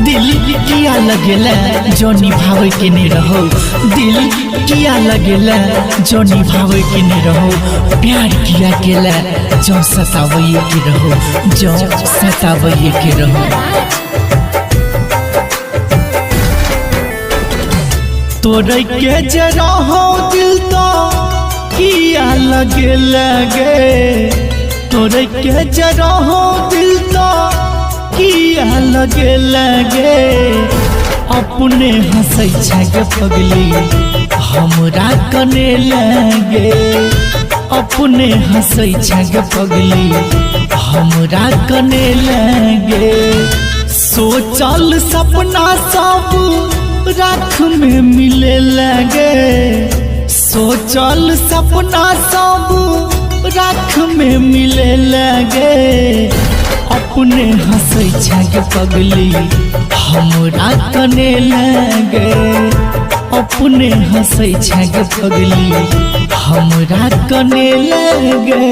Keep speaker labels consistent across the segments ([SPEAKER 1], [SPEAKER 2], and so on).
[SPEAKER 1] दिल किया लगेला जो निभावे के नहीं रहो, दिल किया लगेला जो निभावे के नहीं रहो, प्यार किया केला जो सतावे के रहो, जो सतावे के रहो। तोरे के जरा हो दिल तो किया लगे, तोरे के जरा हो दिल तो किया लगे, अपने हंसै छे पगली हमरा कने लगे, अपने हंसै छे पगली हमरा कने लगे। सोचल सपना सब राख में मिले लगे, सोचल सपना सब राख में मिले लगे, अपने हंसै छे पगली हमरा कने लगे, अपने हंसै छे पगली हमरा कने लगे।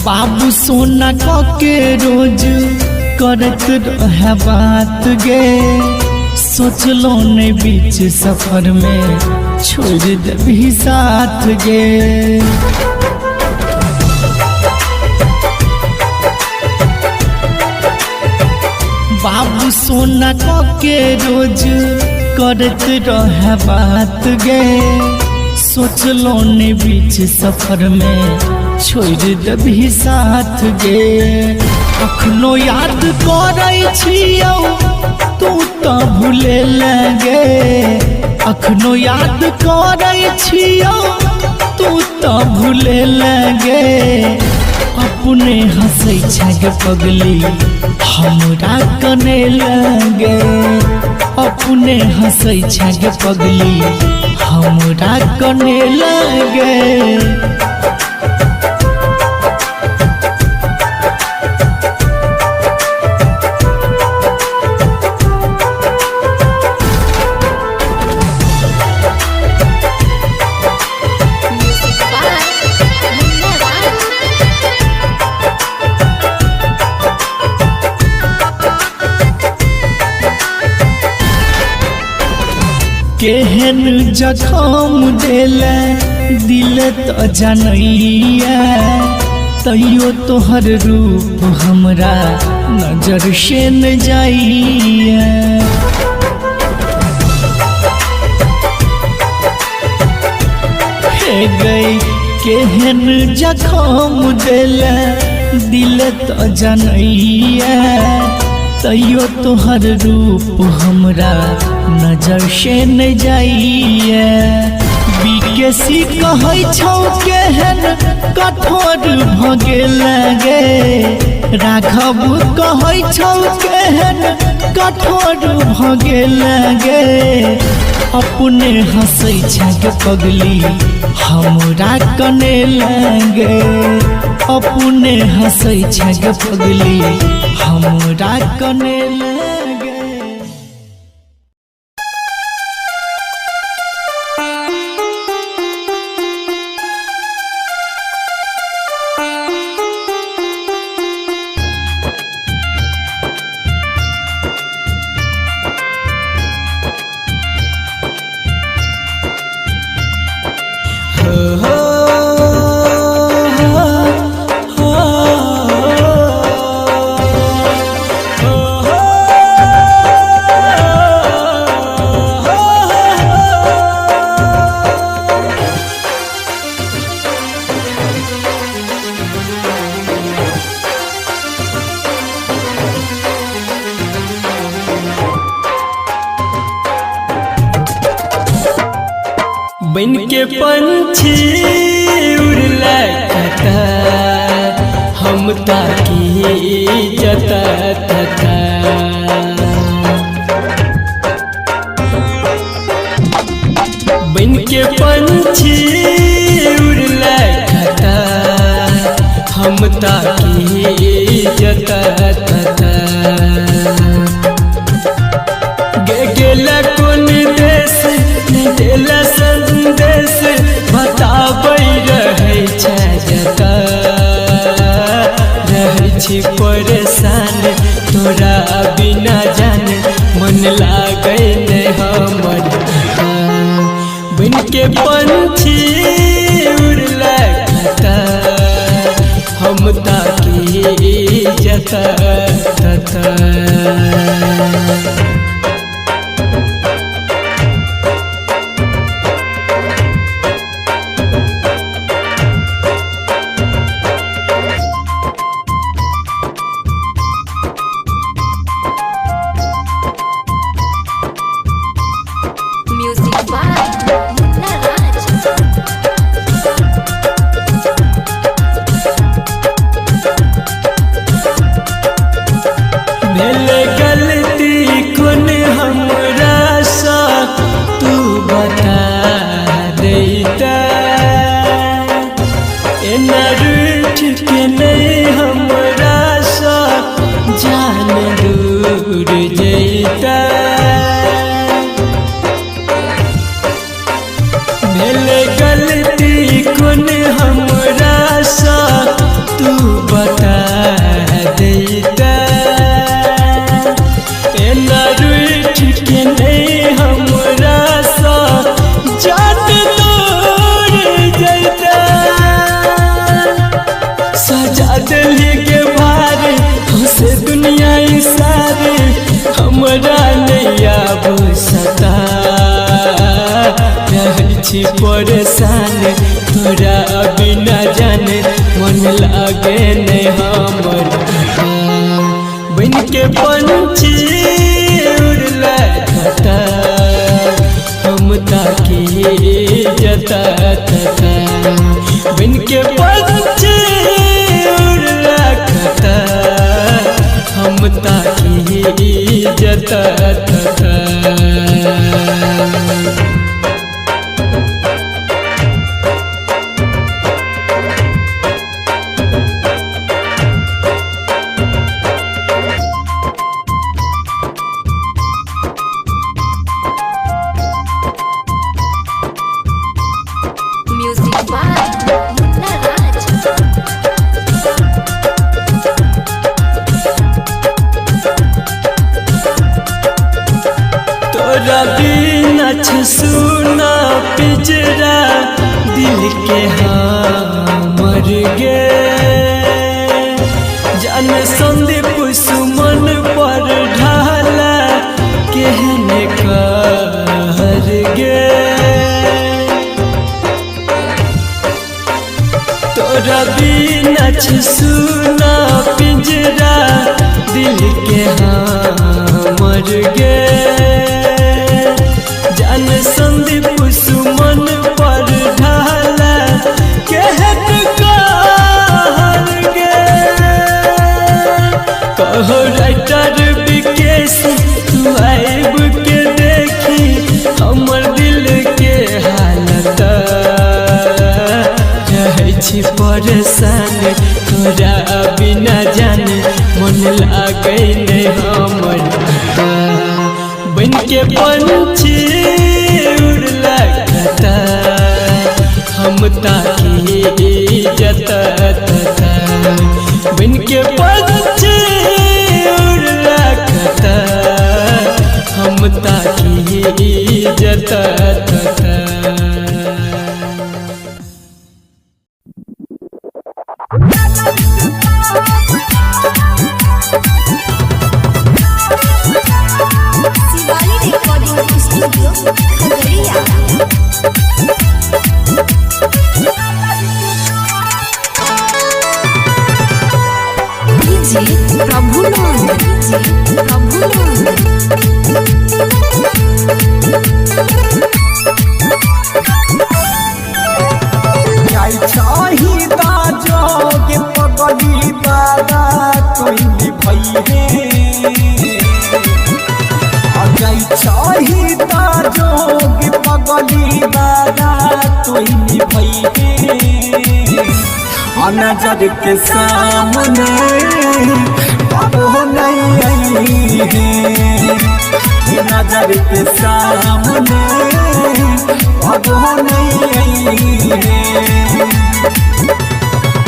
[SPEAKER 1] बाबू सोना के रोज करत रहे बात गे, सोचलो ने बीच सफर में छोड़ देबी साथ गे। बाबू सोना के रोज करत रहे बात गे, सोचलो ने बीच सफर में छोड़ देबी साथ गे। अखनो याद करै छियौ तू तो भूले लगे, अखनो याद करै छियौ तू तो भूले लगे, अपने हंसै छे पगली हमरा कने लगे, अपने हंसै छे पगली हमरा कने लगे। केहन जखम देले दिल तो जनैया, तैयो तोहर रूप हमरा नजर से न जाइया। हे गई केहन जखम देले दिल तो जनैया, तैयो तोहर रूप हमरा नजर से न जाइए। बीकेसी कहै छौ केहन कठोर भगे लगे, राघव कहै छौ केहन कठोर भगे लगे, अपने हंसै छे पगली हमरा कने लगे, अपने हंसै छे पगली हमरा कने लगे।
[SPEAKER 2] बन के पंछी उड़ला कता हम ताकी जता तता बन के पंछी उड़ला कता हम ताकी जता तता गेला कोन देश देला संदेश बताबै रहै छै जता रहै छी परेशान तोरा बिना जान मन लागै नै हमर बन के पंछी उड़ला कता हम ताकी जता तता भेले गलती कोन हमरा सा तू बता देता एना रूठ के नहीं हमरा सा जान दूर जैता भेले गलती कोन हमरा सा तू बता देता के नहीं हमरा सा जान दूर जैता सजा दिली के भार हंसे दुनिया सारे हमरा नहीं आब सता रहै छी परेशान तोरा बिना जाने मन लागे नहीं हमर बन के पंछी उड़ला कता हम ताकी जता तता बन के पंछी उड़ला कता हम ताकी जता तता तोरा बिना सुना पिजरा दिल के हमर गे जान संदीप सुमन पर ढाला केहने कहर गे तोरा बिना सुना पिंजरा दिल के हमर गे जान संदीप सुमन पर ढाला कहत कहर गे कहो राइटर विकेश तू आइब के देखी हमर दिल के हालत रहै छी परेशान तोरा बिना जाने मन लागै नहीं हमर बन के पंछी उड़ला कता हम ताकी जता तता बन के पंछी उड़ला कता हम ताकी जता तता
[SPEAKER 3] शिवाली रिकॉर्डिंग स्टूडियो खगड़िया।
[SPEAKER 1] चाहिता जोग पगली बा
[SPEAKER 2] है नजर के सामने अब नहीं है नजर के सामने अब नहीं है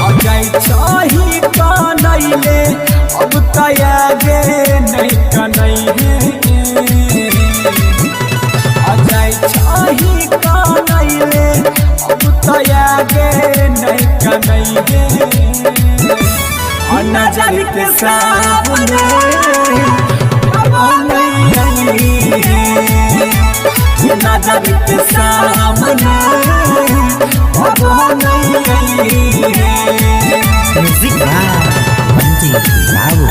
[SPEAKER 2] अजय चाही कानैले अब तयागे नहीं कन्हैया अजय चाही कानैले अब तयागे नहीं कन्हैया नजर के सामने अब नहीं है नजर के सामने अब नहीं है
[SPEAKER 1] म्यूजिक बंटी बाबू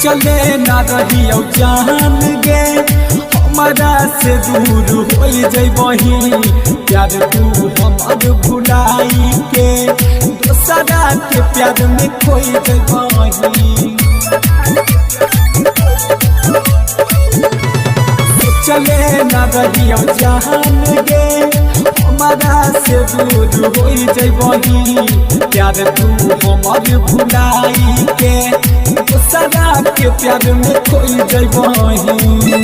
[SPEAKER 2] चले ना रही जान गे हमारा से दूर हो जबही प्यार तू हमार भुलाई के दोसरा के प्यार में खोई जबही चले ना रही जान गे हमारा से दूर हो जबही प्यार तू हमार भुलाई के दोसरा के प्यार में खोई जबही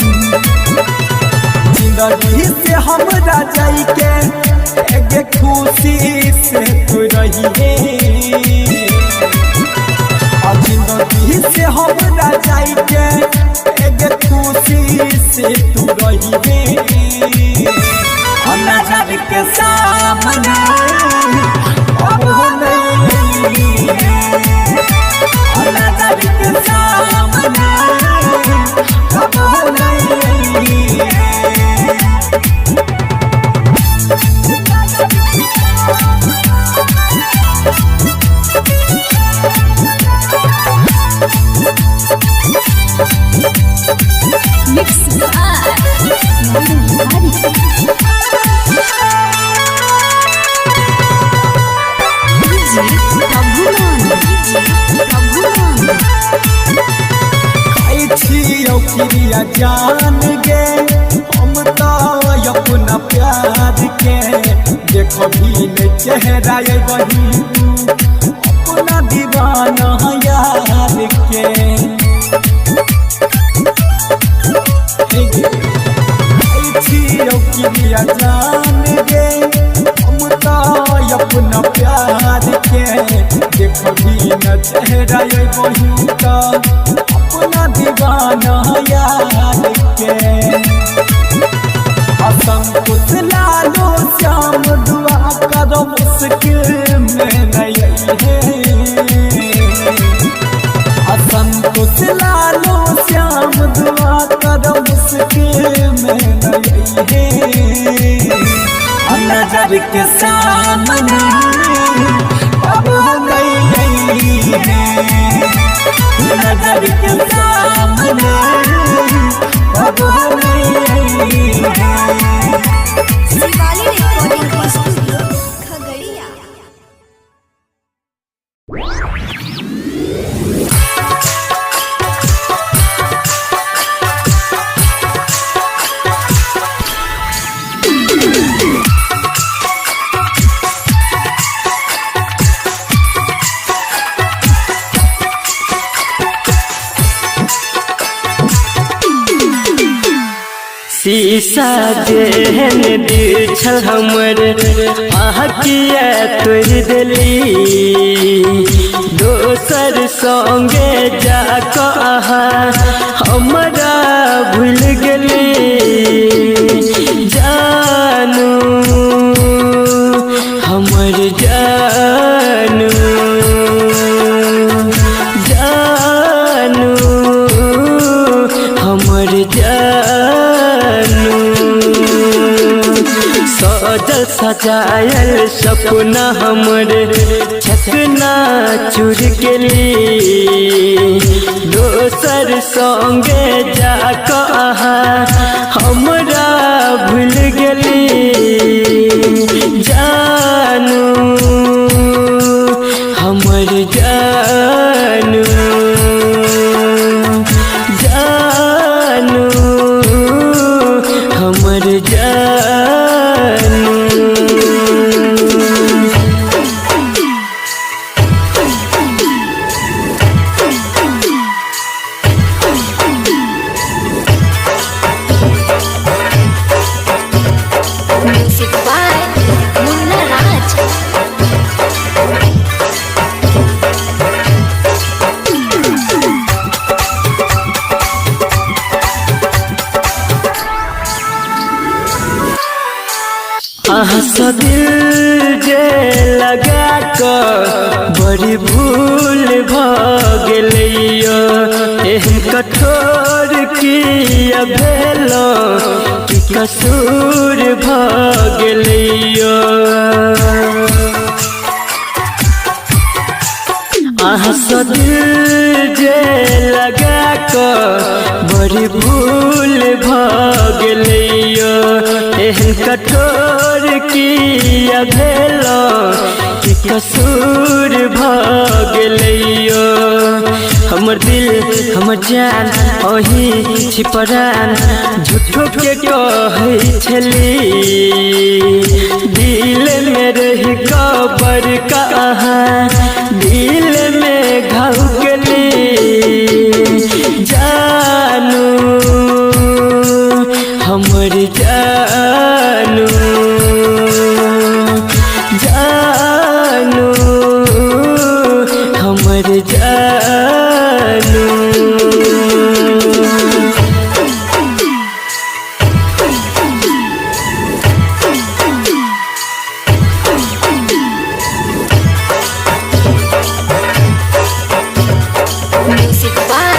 [SPEAKER 2] जिंदगी से हमरा जाई के एक खुशी से तू रही और जिंदगी से हमरा जाई के एक खुशी से तू रही नजर के सामने अब नहीं है नजर के सामने अब नहीं है क्रिया जान गे हम तो अपना प्यार के देखो भी चेहरा वही अपना दीवाना यार के क्रिया जान गे हम तो अपना प्यार के देखो भी चेहरा वही अपना दीवाना यार के असंकुच लालो श्याम दुआ करो मुश्किल में नहीं है असंकुच लालो श्याम दुआ करो मुश्किल में नहीं है नजर के सामने अब नहीं है नजर के सामने अब नहीं है
[SPEAKER 3] शिवाली रिकॉर्डिंग स्टूडियो खगड़िया।
[SPEAKER 2] शीशा जेहन दिल छल हमर आँखिया तोड़ दिली दोसर संगे जाकऽ हमरा भूल गेली जानू हमर जानू जानू हमर जानू सजल सजायल सपना हमर छकना चूर गेली दोसर
[SPEAKER 4] दोसर संगे जा कहाँ हमरा भूल गेली जानू हमर जानू जानू हमर जानू।
[SPEAKER 3] Music by Munna Raj.
[SPEAKER 4] आहा दिल जे लगा कर बड़ी भूल भगलियो एहन कठोर किया भेलो कि कसूर भगलियो। आहा दिल जे लगा कर बड़ी भूल भगलियो एहन कठोर किया भेलो कि कसूर भगलियो। हमर दिल हमर जान अही छिपरान झूठो के कहै छली दिल में रही कबर कहाँ दिल में घाव गेली जानू हमर जानू जानू हमर जानू।
[SPEAKER 3] Music by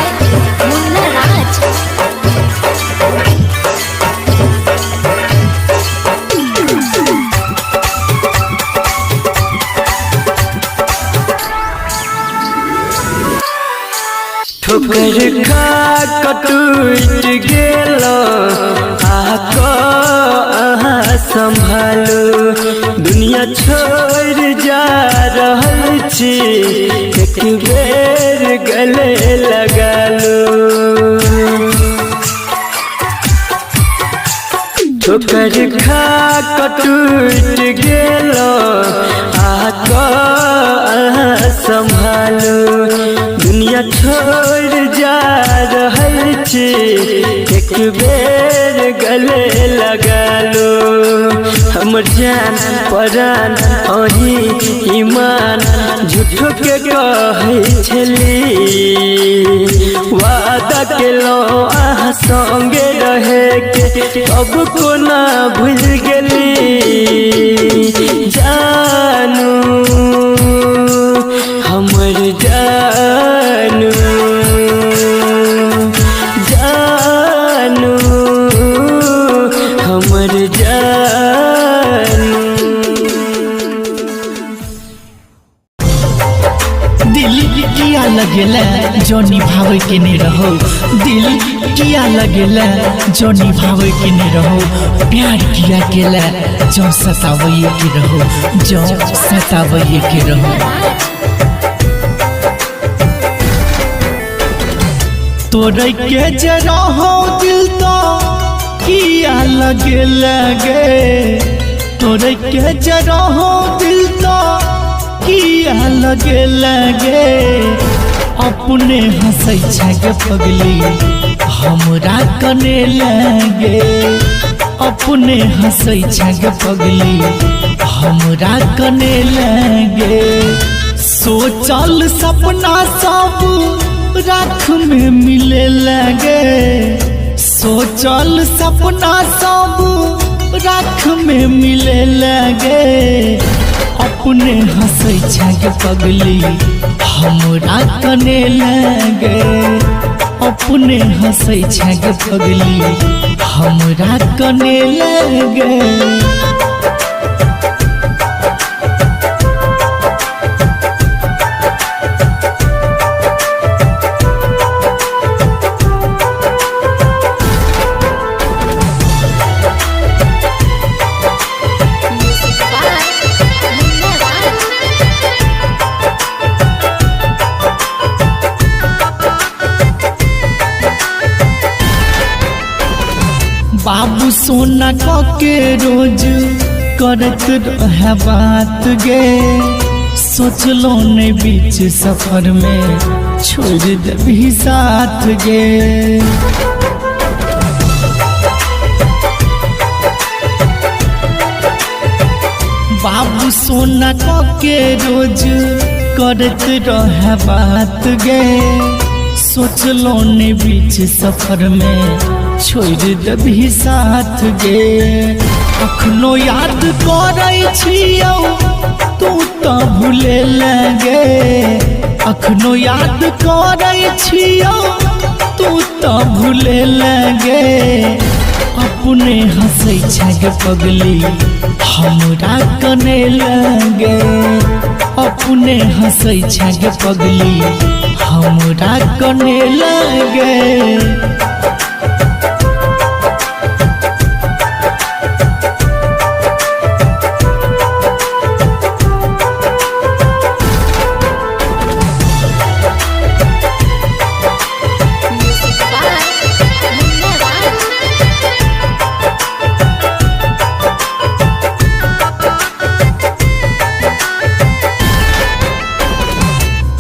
[SPEAKER 3] Munna Raj.
[SPEAKER 4] ठोकर खा कटूट गेलो आको अहाँ संभालो दुनिया छोड़ जा रहल छी एक बेर गले लगा लो। ठोकर खा कटूट गेलो आको अहाँ संभालो दुनिया छोड़ जा रहल छी एक बेर गले लगा लो। हमर जान परान अही ईमान झूठो के कहै छली वादा केलो अहाँ संगे रहे के अब कोना भूल गेली जानू हमर जानू जानू हमर जानू।
[SPEAKER 1] दिल किया लगेला जो निभावे के नहीं रहो दिल किया लगेला जो निभावे के नहीं रहो प्यार किया केला जो सतावे के रहो जो सतावे के रहो। तोरे के जरा हो दिल तो किया लगे तोरे के जरा हो दिल तो किया लगे अपने हंसै छे पगली हमरा कने लगे अपने हंसै छे पगली हमरा कने लगे। सोचल सपना सब राख में मिले लगे सोचल सपना सब राख में मिले लगे अपने हंसै छे पगली हमरा कने लगे अपने हंसै छे पगली हमरा कने लगे। सोना के रोज करत रहे बात गे, सोचलो ने बीच सफर में छोड़ देबी साथ गे। बाबू सोना के रोज करत रहे बात गे, सोचलो ने बीच सफर में छोड़ देबी साथ गे। अखनो याद करै छियौ तू तो भूले लगे, अखनो याद करै छियौ तू तो भूले लगे। अपने हंसै छै पगली हमरा कने लगे, अपने हंसै छै पगली हमरा कने लगे।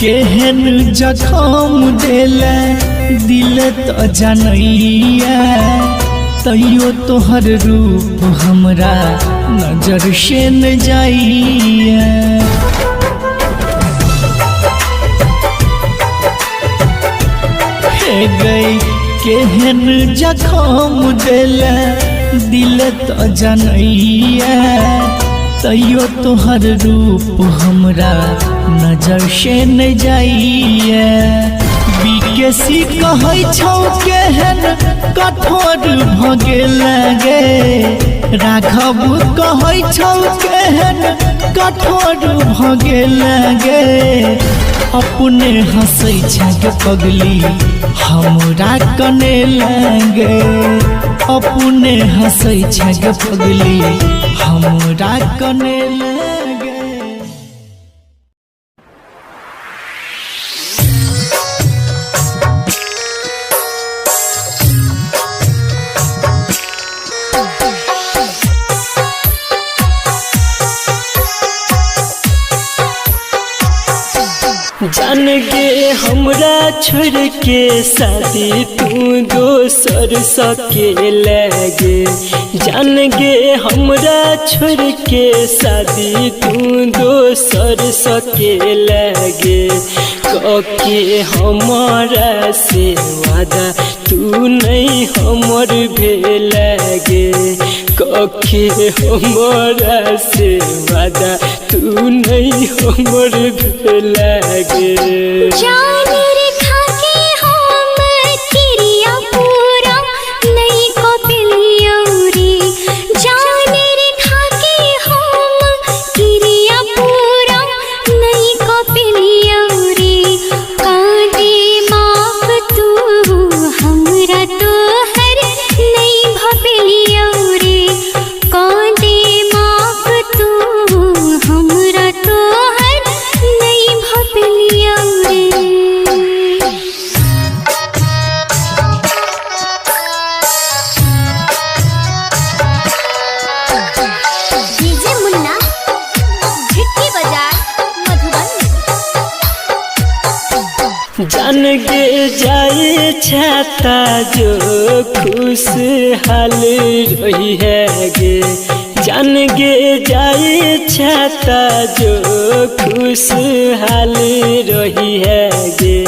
[SPEAKER 1] केहन जखम देले दिल तो जनैया, तैयो तोहर रूप हमरा नजर से न जाइया। हे गई केहन जखम देले दिल तो जनैया, तैयो तोहर रूप हमरा नजर से न जाइए। बीकेसी कहै छौ केहन कठोर भगे लगे, राघव कहै छौ केहन कठोर भगे लगे। अपने हंसै छै पगली हमरा कने लगे, अपने हंसै छै पगली हमरा कने लगे।
[SPEAKER 4] जान गे हमरा छोड़ के शादी तू दोसर सके लगे, जान गे हमरा छोड़ के शादी तू दोसर सके लगे। कके हमारा से वादा तू नहीं हमर भेलगे, कके हमारा से वादा तू नहीं हमर भेलगे।
[SPEAKER 5] जान रेखा के हम किरिया पूरा नहीं को पिलियौरी, जान रेखा के हम किरिया पूरा नहीं को पिलियौरी। कांदे माफ तू हमरा तो हर नहीं भपिलियौरी, कांदे माफ तू हमरा तो हर नहीं भपिलियौरी। डीजे मुन्ना झिटकी बाजार मधुबनी।
[SPEAKER 4] जान गे जाए छाता जो खुशहाल रही है गे, जान गे जाए छाता जो खुशहाल रही है गे।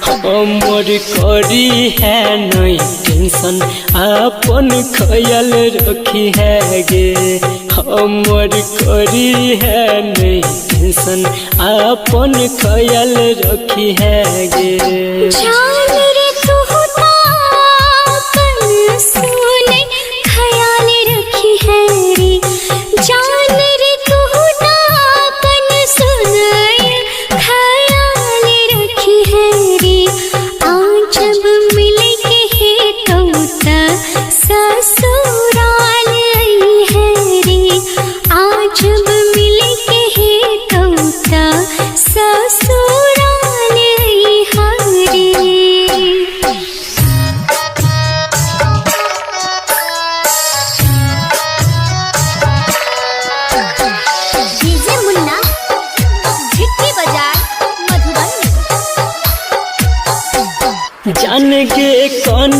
[SPEAKER 4] हमर करी है नहीं टेंशन अपन ख्याल रखी है गे, हमर करी है नहीं टेंशन अपन ख्याल रखी है गे।
[SPEAKER 5] जान रे तू ताकन सुने ख्याल रखी है रे, जान रे तू ताकन सुने ख्याल रखी है रे। आज जब मिले के है कौता ससुराल आई है रे, आज जब मिले के है कौता ससुराल आई है रे।
[SPEAKER 4] जान गे कौन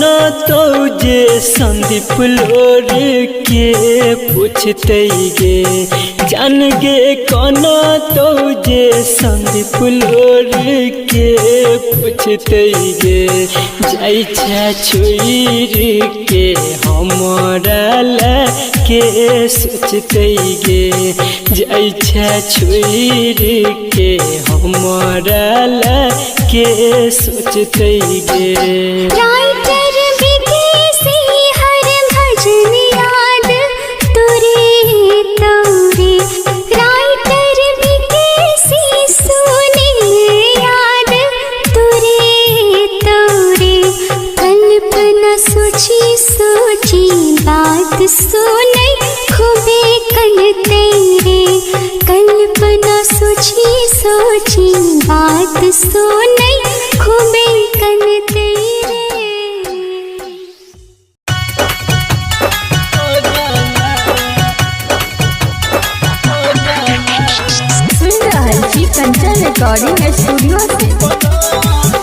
[SPEAKER 4] तो जे संदीप लोर के पूछते गे जान गे कौन तो जे संदीप लोर के पूछते गे जाई छा छोड़ के हमरा के सोचते गे जाई छा छोड़ के हमरा के सोचते गे
[SPEAKER 5] राइटर विदेशी हर भजन याद तुरे तोरे राइटर विदेशी सुने याद तुरे तोरे कल्पना सोची सोची बात सुने खूबे कल तेरे कल्पना सोची सोची बात सुने खूबे कल तेरे।
[SPEAKER 3] सुन रहल छी कंचन रिकॉर्डिंग स्टूडियो से।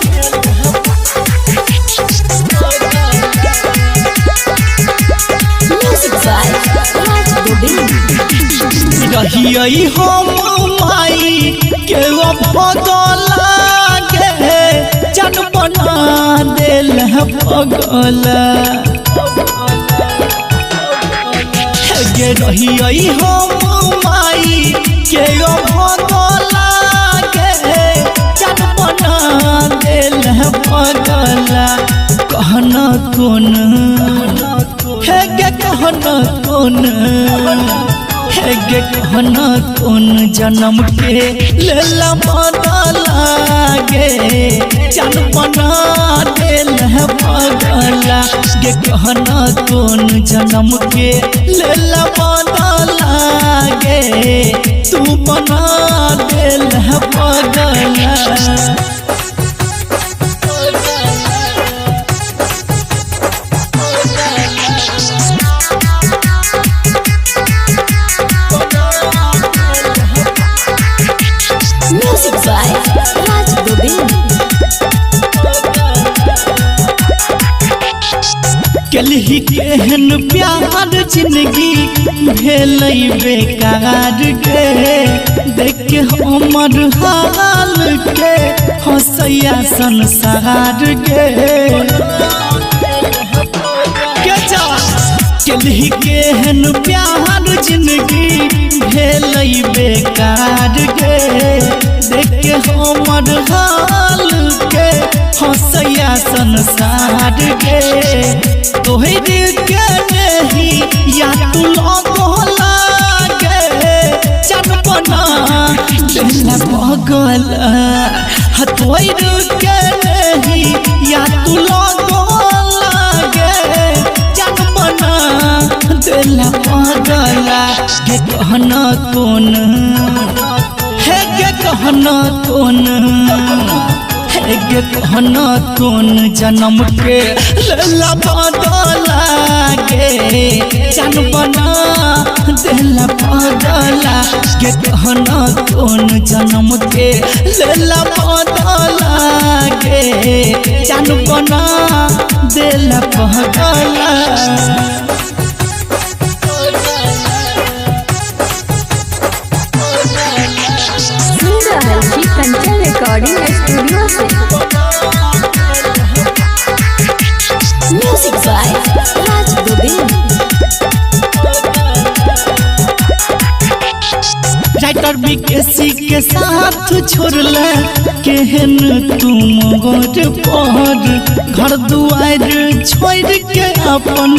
[SPEAKER 3] Music by Raj Govind.
[SPEAKER 1] रहियई हम माई के भगला गे जन बना दिल पगला गे रहियई हम माई के भगला गे जन बना दिल पगला कहना कौन है गे कहना कौन गे कहना कौन जन्म के लेला बदला गे जन बना दिल पगला गे कहना कौन जन्म के लेला बदला गे तू बना दिल पगला।
[SPEAKER 3] Music by Raj Govind.
[SPEAKER 1] कलही केहन प्यार जिंदगी भेलै बेकार के देख के हमर हाल के हंसैया संसार के कलही केहन प्यार जिंदगी भेलै बेकार के देख के हमर हाल के हंसैया संसार के तोहरे के नहीं या तू लगला गे जन बना दिल पगला तोहरे के नहीं या तू लगला गे जन बना दिल पगला गे कहना कौन है गे कहना कौन गे कहना कौन जन्म के लेला बदला गे जन बना दिल पगला गे कहना कौन जन्म के लेला बदला गे जन बना दिल पगला।
[SPEAKER 3] सुन रहल छी कंचन रिकॉर्डिंग स्टूडियो से। Music by Raj Govind.
[SPEAKER 1] Writer VKC के साथ छोड़ला केहन तुम गोर पर घर दुआर छोड़ के अपन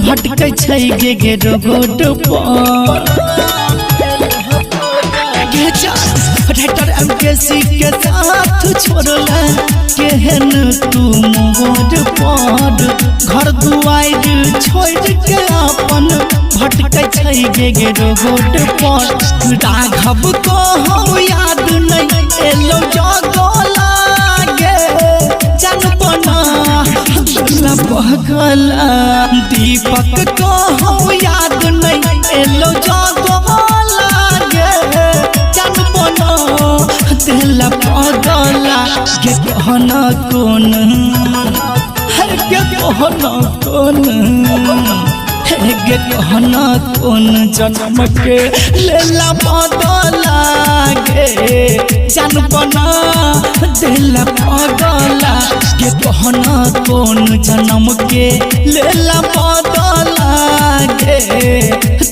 [SPEAKER 1] भटकै छै गे रोड पर राइटर एमकेसी के साथ छोड़ला केहन तुम गोर पर घर दुआर छोड़ के अपन भटकै छै गे रोड पर राघव को हम याद नहीं एलो जगला गे जन बना दिल पगला दीपक को हम याद नहीं एलो जगला गे जन बना दिल पगला के कहना कौन है के कहना कौन है के कहना कौन जन्म के लेला बदला गे जान बना दिला पगला के कहना कौन जन्म के लेला बदला गे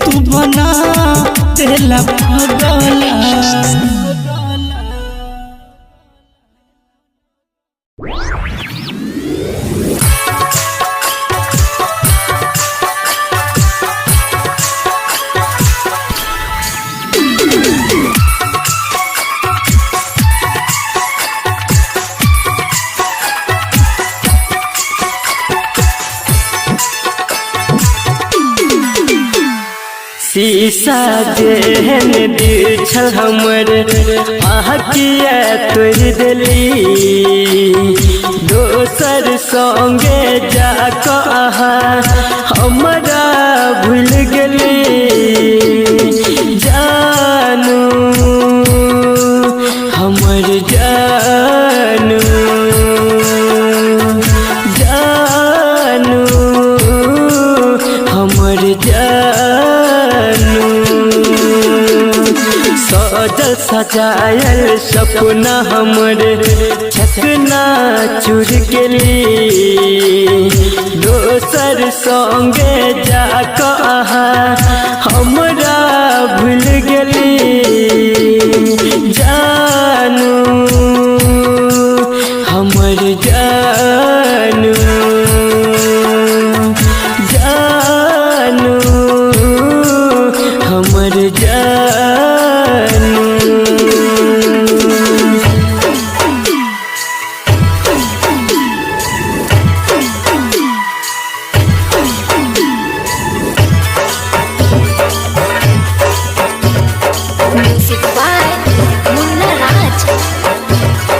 [SPEAKER 1] तू बना दिला पगला।
[SPEAKER 4] शीशा जेहन दिल छल हमर आँखिया तोड़ दिली दोसर संगे जाकऽ हमरा भूल गेली जानू हमर जानू जानू हमर जानू सजल सजायल सपना हमर छकना चूर गेली दोसर संगे जाकऽ हमरा भूल गेली जानू हमर जानू जानू हमर जानू।
[SPEAKER 3] Music by Munna Raj.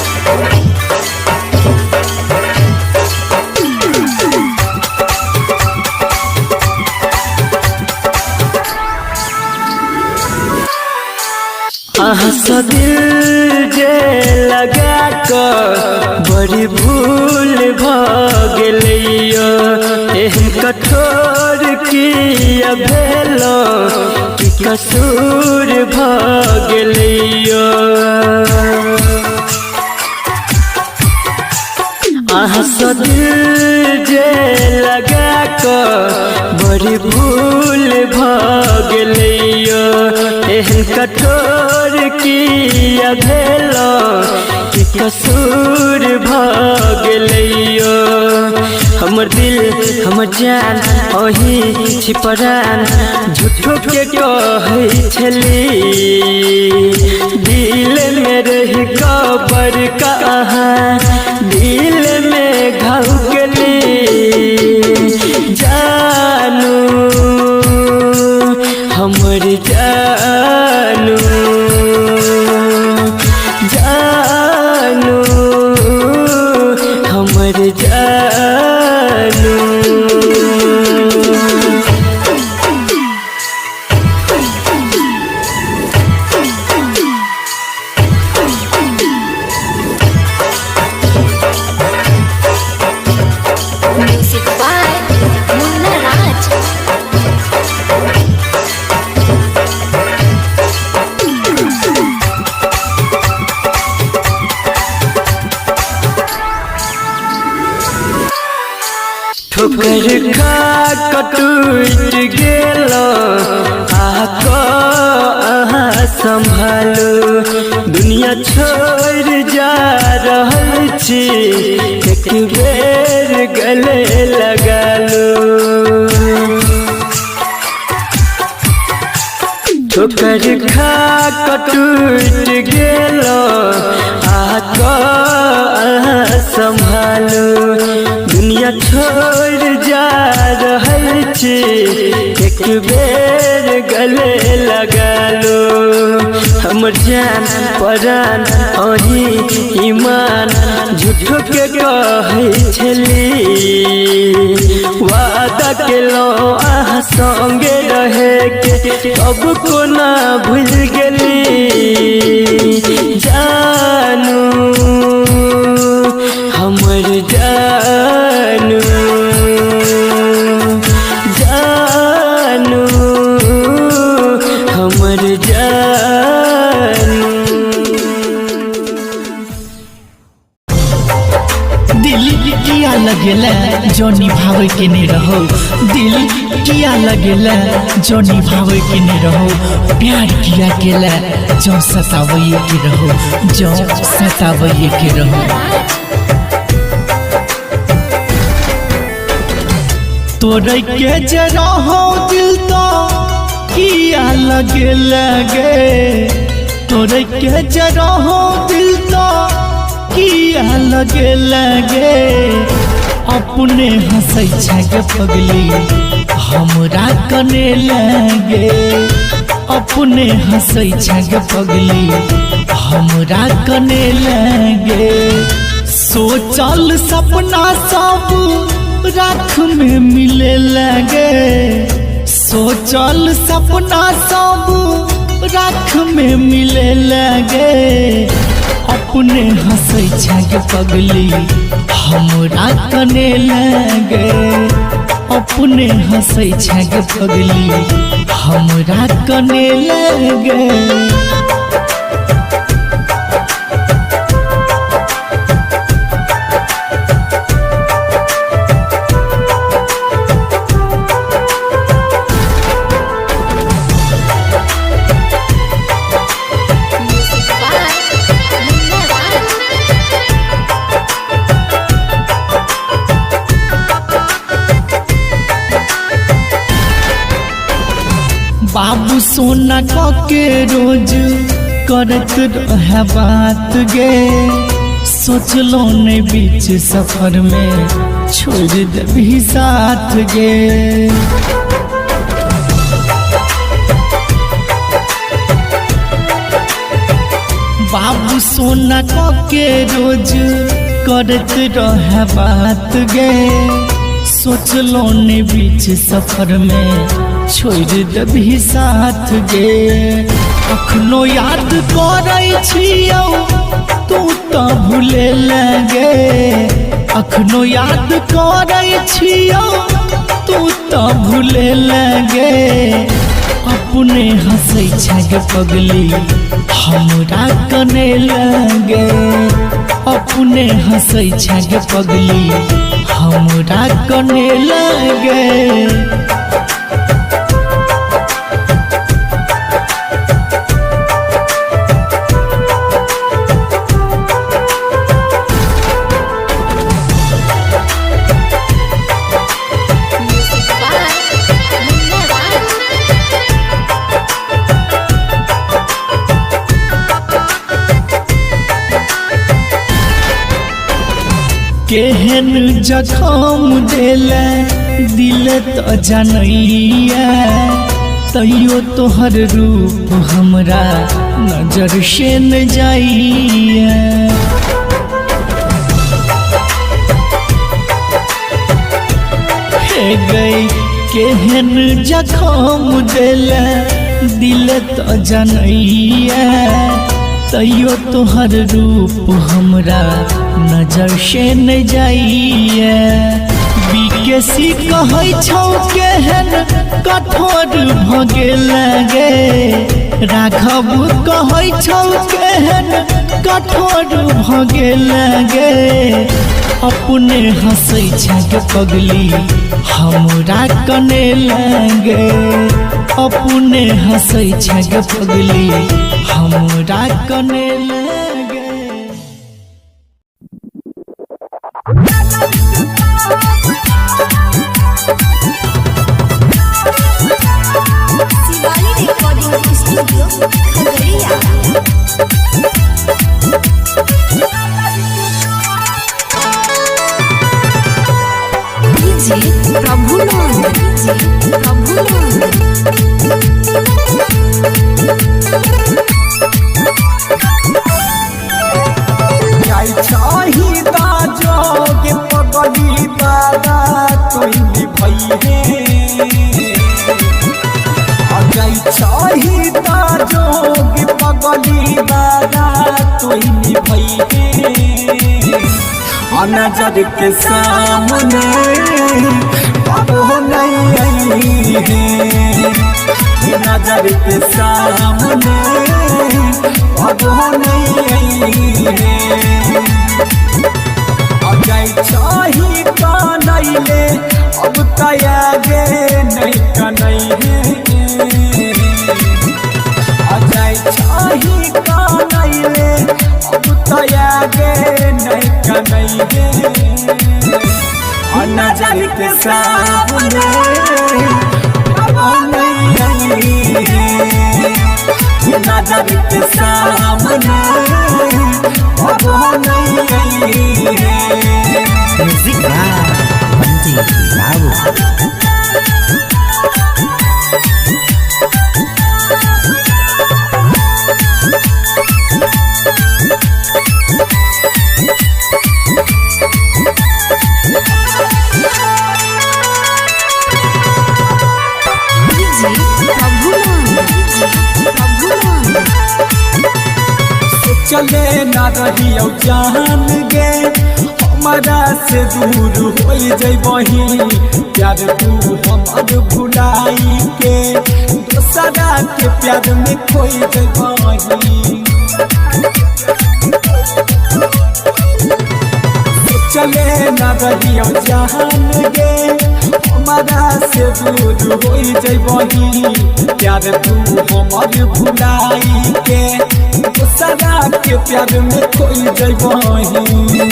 [SPEAKER 4] दिल जे लगा कर बड़ी भूल भगलियो एहन कठोर किया भेलो कि कसूर भगलियो दिल जे लगा कर बड़ी भूल भगलियो एहन कठोर किया भेलो कि कसूर भगलियो हमर दिल हमर जान अही छिपरान झूठो के कहै छली दिल में रह कबर कहाँ दिल में घाव गेली जानू हमर जानू जानू हमर जानू।
[SPEAKER 3] Music by Munna Raj.
[SPEAKER 4] ठोकर खा कटूट गेलो आको अहाँ संभालो दुनिया छोड़ जा रहल छी एक बेर गले लगा लो ठोकर खा कटूट गेलो आको अहाँ संभालो दुनिया छोड़ जा रहल छी एक बेर गले लगा लो हमर जान परान अही ईमान झूठो के कहै छली वादा केलो अहाँ संगे रहे के अब को ना भूल गेली जानू हमर जानू जानू हमर जानू।
[SPEAKER 1] दिल किया लगेला जो निभावे के नहीं रहो, दिल किया लगेला जो निभावे के नहीं रहो, प्यार किया केला जो सतावे के रहो, जो सतावे के रहो। तोरे के जरा हो दिल तो किया लगे, तोरे के जरा हो दिल तो किया लगे, अपने हंसै छे पगली हमरा कने लगे, अपने हंसै छे पगली हमरा कने लगे। सोचल सपना सब राख में मिले लगे, सोचल सपना सब राख में मिले लगे, अपने हंसै छे पगली हमरा कने लगे, अपने हंसै छे पगली हमरा कने लगे। बाबू सोना के रोज करत रहे बात गे, सोचलो ने बीच सफर में छोड़ देबी साथ गे। बाबू सोना के रोज करत रहे बात गे, सोचलो ने बीच सफर में छोड़ देबी साथ गे। अखनो याद करै छियौ तू तो भूले लगे, अखनो याद करै छियौ तू तो भूले लगे, अपने हंसै छे पगली हमरा कने लगे, अपने हंसै छे पगली हमरा कने लगे। केहन जखम देले दिल तो जनैया, तैयो तोहर रूप हमरा नजर से न जाइया। हे गई केहन जखम देले दिल तो जनैया, तैयो तोहर रूप हमरा नजर से न जाइए। बीकेसी कहै छौ केहन कठोर भगे लगे, राघव कहै छौ केहन कठोर भगे लगे, अपने हंसै छे पगली हमरा कने लगे, अपने हंसै छे पगली हमरा कने लगे।
[SPEAKER 3] Shivali recording studio Khagaria. प्रभुनंद
[SPEAKER 2] जोगे पगली बारा कोई भई है, है नजर के सामने अब नहीं है नजर के सामने अब नहीं है अजय चाही का नहीं ले अब तयागे नहीं का नहीं है अजय चाही का नहीं ले अब तयागे नहीं का नहीं है नजर के सामने अब नहीं है नजर के सामने अब नहीं है
[SPEAKER 1] म्यूजिक बंदी लाओ
[SPEAKER 2] चले ना रही जान गे हमारा से दूर हो जबही प्यार तू हमार भुलाई के दोसरा के प्यार में खोई जबही चले ना रही जान गे हमारा से दूर हो जबही प्यार तू हमार भुलाई के दोसरा के प्यार में खोई जबही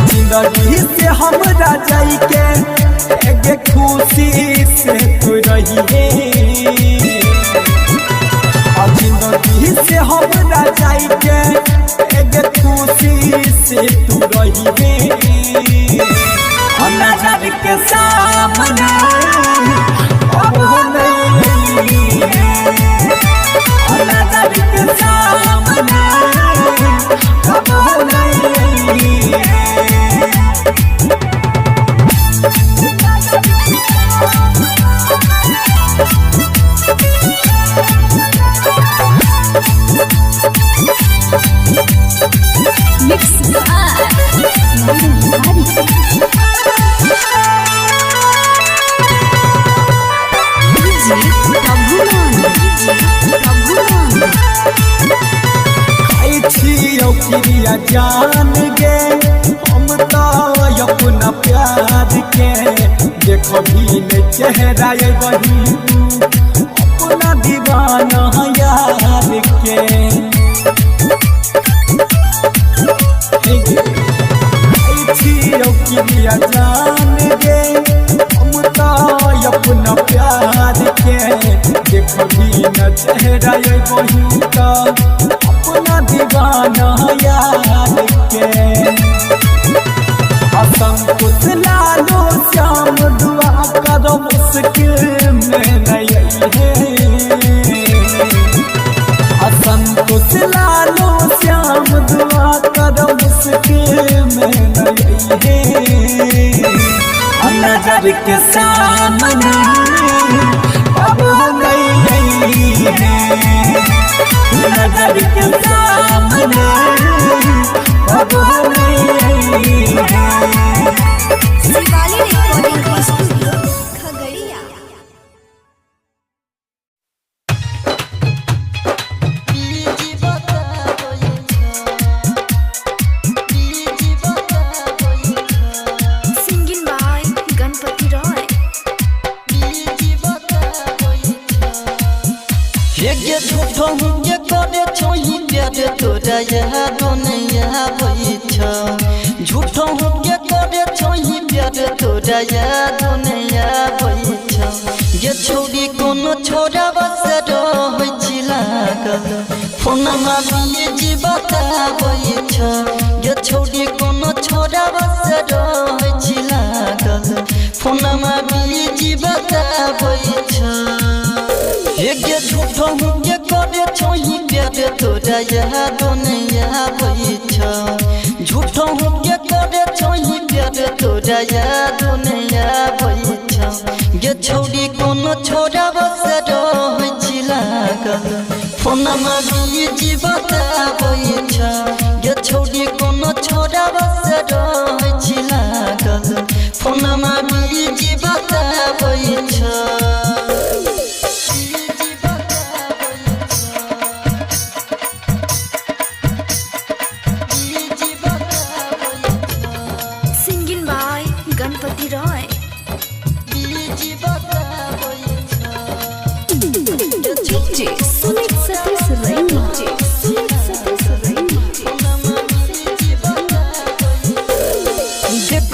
[SPEAKER 2] जिंदगी से हमरा जाई के एक खुशी से तू रही और जिंदगी से हमरा जाई के एक खुशी से तू रही नजर के सामने अब नहीं है नजर के सामने अब नहीं है क्रिया जान गे हम तो अपना प्यार के देखो भी चेहरा वही अपना दीवाना यार के क्रिया जान गे हम तो अपना प्यार के देखो भी चेहरा वही अपना दीवाना यार के असंकुच लालो श्याम दुआ करो मुश्किल में नहीं है असंकुच लालो श्याम दुआ करो मुश्किल में नहीं है नजर के सामने अब नहीं है नजर के सामने अब नहीं है
[SPEAKER 3] Shivali recording studio Khagaria. Singing by Ganpati Roy.
[SPEAKER 6] ये झूठो ये करे छोई प्यार तोरा याद नहीं आबै छ झूठो ये करे छोई प्यार तोरा याद नहीं आबै छ ये छोरी कोनो छोरा बस रहै छी लागल फोन मारिए जी बताबै छ ये छोरी कोनो छोरा बस रहै छी लागल फोन मारिए जी बताबै छ एक झूठो ये करे छोई प्यार तोरा याद नहीं आबै छ झूठो ये करे छोई प्यार तोरा याद नहीं आबै छ ये छोरी कोनो छोरा बस रहै छी लागल फोन मारिए जी बताबै छ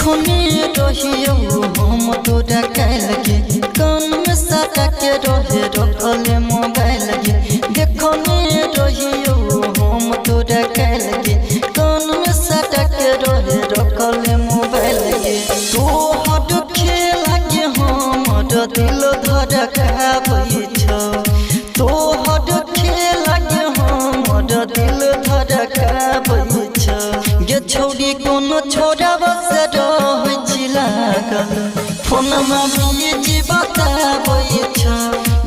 [SPEAKER 6] देखने रहियो हम तोरा काल के कान में सटा के रहे रखले मोबाइल के देखने रहियो हम तोरा काल के कान में सटा के रहे रखले मोबाइल के तोहर खेला के हमर दिल धड़काबै छ तोहर खेला के हमर दिल धड़काबै छ गे छौरी कोनो छोरा बस रहै छी लागल फोनमा बिजी बताबै छ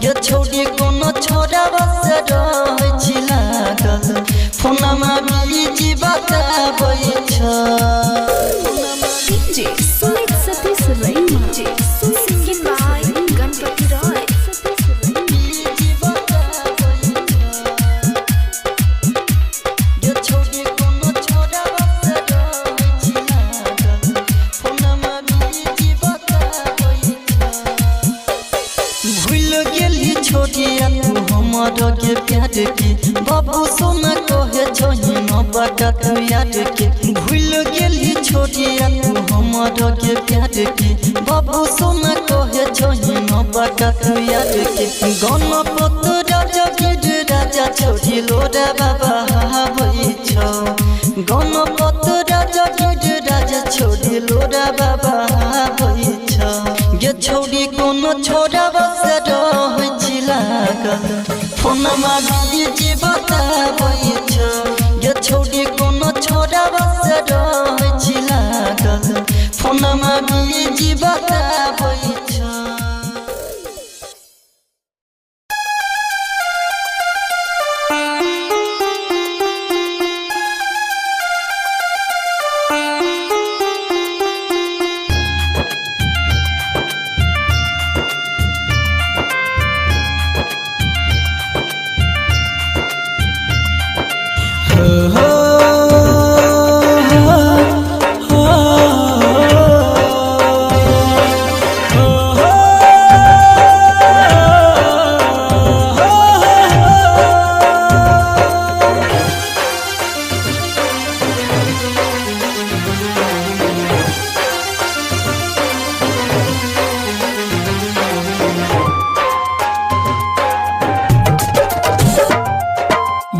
[SPEAKER 6] गे छौरी कोनो छोरा बस रहै छी लागल फोनमा बिजी बताबै छ
[SPEAKER 3] DJ Sumit Satish Raima. Singing by Ganpati Roy.
[SPEAKER 6] Busy बताबै छ गे छौरी कोनो छोरा बस रहै छी लागल फोनमा बिजी बताबै छ भूल गेली छोटिया तू हमर के प्यार के बाबू सोना कहे छही न बका तू याद के भूल गेली छोटिया तू हमर के प्यार के बाबू सोना कहे छही न बका तू याद के गणपत राजा गिर राजा छोटी लोरा बाबा हाबै छ गणपत राजा गिर राजा छोटी लोरा बाबा हाबै छ गे छौरी कोनो छोरा बस रहै छी लागल फोनमा बिजी बताबै छ गे छौरी कोनो छोरा बस रहै छी लागल फोनमा बिजी बताबै छ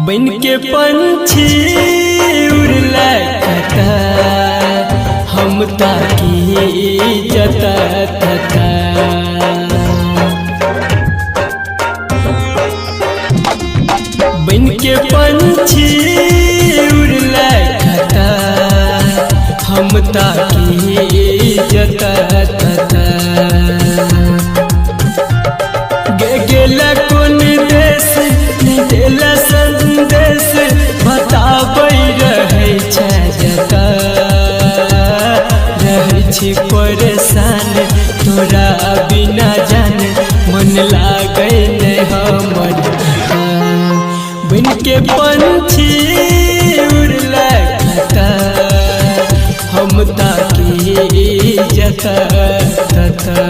[SPEAKER 4] बन के पंछी उड़ला कता हम ताकी जता तता बन के पंछी उड़ला कता हम ताकी जता तता गेला कोन देश देला संदेश बताबै रहै छै जता रहै छी परेशान तोरा बिना जान मन लागै नै हमर बन के पंछी उड़ला कता हम ताकी जता तता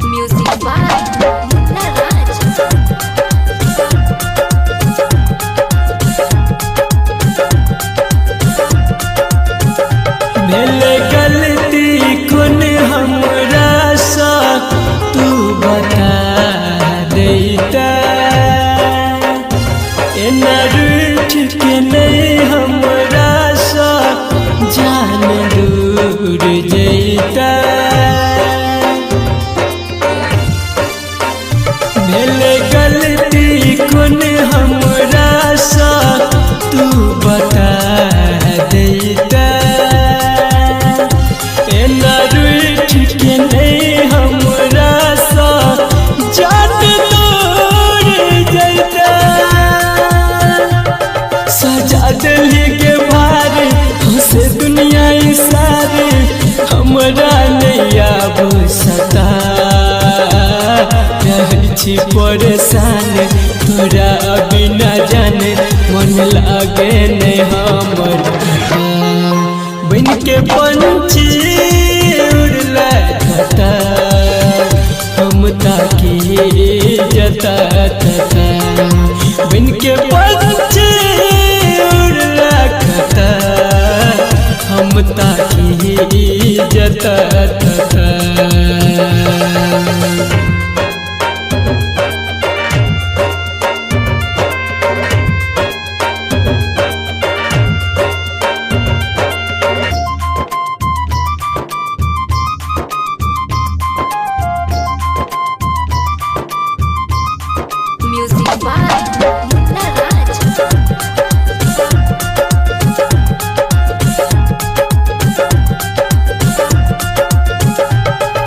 [SPEAKER 3] Music by Munna Raj.
[SPEAKER 4] भेल गलती कोन हमरा सा तू बता देता एना रूठ के नहीं हमरा सा जान दूर जैता भेल गलती कोन हमरा सा तू बता देता एना रूठ के नहीं हमरा सा जान दूर जैता सजा दिल के भार हंसे दुनिया सारे हमरा नहीं आब सता रहै छी परेशान तोरा बिना जाने मन लागे ने हमर बन के पंछी उड़ला था हम ताकी जता था बन के पंछी उड़ला था हम ताकी जता था।
[SPEAKER 3] म्यूजिक बाय मुन्ना राज।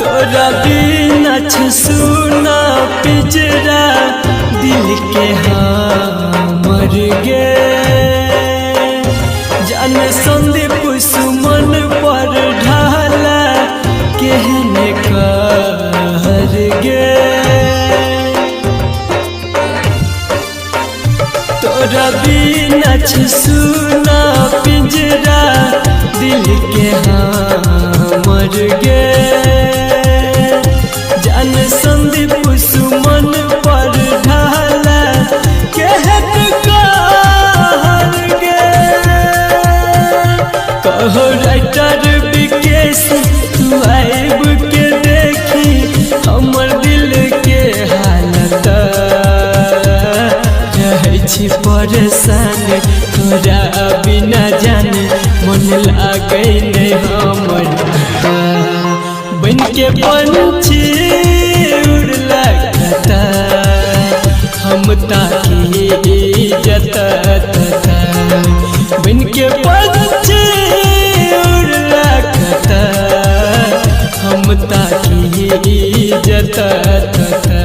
[SPEAKER 4] तोरा बिना सुना पिजरा दिल के हमर गे जान संदीप सुमन पर ढाला कहने कर गे तोरा बिना सुना पिंजरा दिल के हमर गे जान संदीप सुमन पर ढाला कहत कहर गे कहो राइटर विकेश तू आइब के देखी हमर दिल के हालत छी परेशान तोरा बिना जाने मन लागे नहीं हमर बन के पंछी उड़ला था हम ताकी जता था बन के पंछी उड़ला था हम ताकी जता था।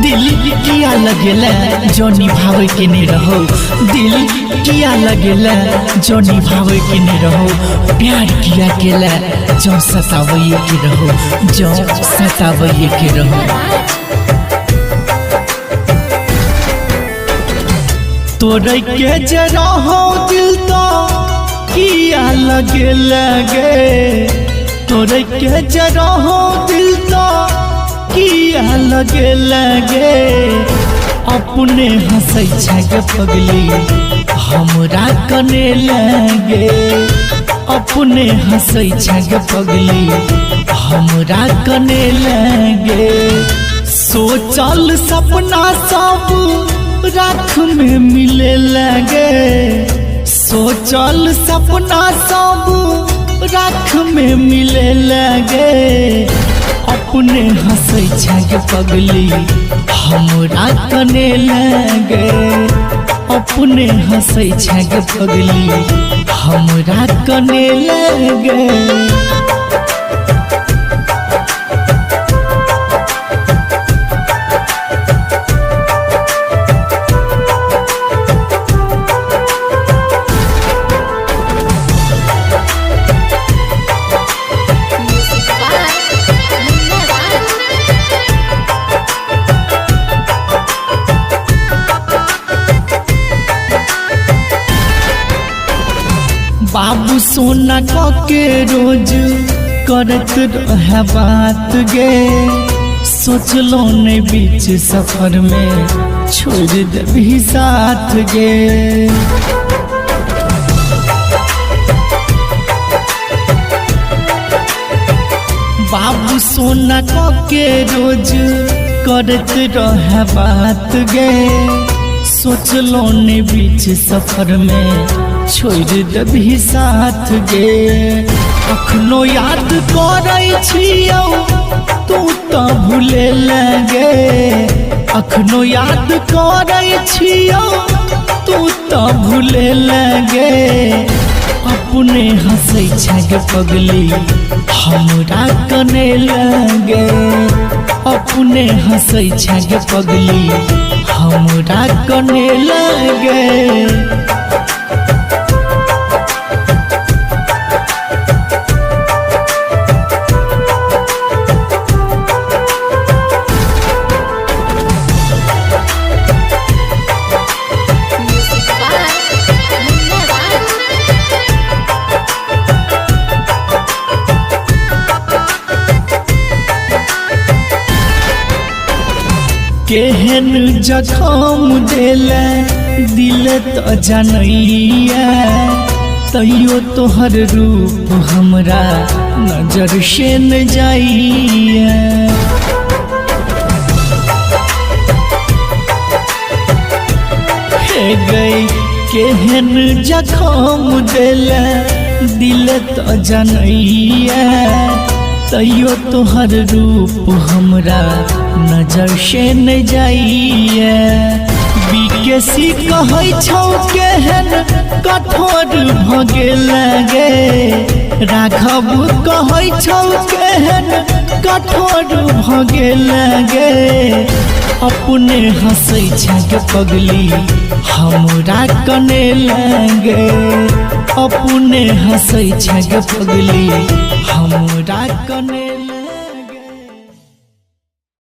[SPEAKER 1] दिल किया लगेला जो निभावे के नहीं रहो दिल किया लगेला जो निभावे के नहीं रहो प्यार किया केला जो सतावे के रहो जो सतावे के रहो तोरे के जरा हो दिल तो किया लगे तोरे के जरा हो दिल तो किया लगे अपने हंसै छे पगली हमरा कने लगे अपने हंसै छे पगली हमरा कने लगे सोचल सपना सब राख में मिले लगे सोचल सपना सब राख में मिले लगे अपने हंसै छे पगली हमरा कने लगे अपने हंसै छे पगली हमरा कने लगे बाबू सोना के रोज करत रहे बात गे सोचलो ने बीच सफर में छोड़ देबी साथ गे बाबू सोना के रोज करत रहे बात गे सोचलो ने बीच सफर में छोड़ देबी साथ गे अखनो याद करै छियौ तू तो भूले लगे अखनो याद करै छियौ तू तो भूले लगे अपने हंसै छे पगली हमरा कने लगे अपने हंसै छे पगली हमरा कने लगे केहन जखम देले दिल तो जनैया तैयो तोहर रूप हमरा नजर से न जाइया हे गई केहन जखम देले दिल तो जनैया तैयो तोहर रूप हमरा नजर से न जाइए बीकेसी कहै छौ केहन कठोर भ गेल गे राघव कहै छौ केहन कठोर भ गेल गे अपने हंसै छै पगली हमरा कने लगे अपने हंसै छै पगली हमरा कने